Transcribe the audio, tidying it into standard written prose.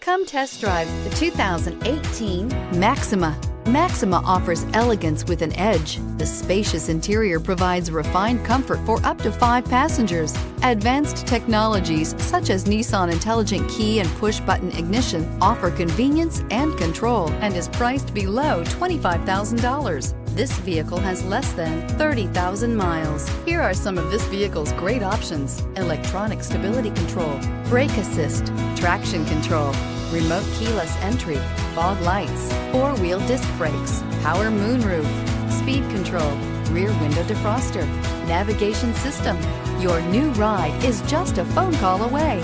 Come test drive the 2018 Maxima. Maxima offers elegance with an edge. The spacious interior provides refined comfort for up to 5 passengers. Advanced technologies such as Nissan Intelligent Key and push-button ignition offer convenience and control and is priced below $25,000. This vehicle has less than 30,000 miles. Here are some of this vehicle's great options: electronic stability control, brake assist, traction control, remote keyless entry, fog lights, 4-wheel disc brakes, power moonroof, speed control, rear window defroster, navigation system. Your new ride is just a phone call away.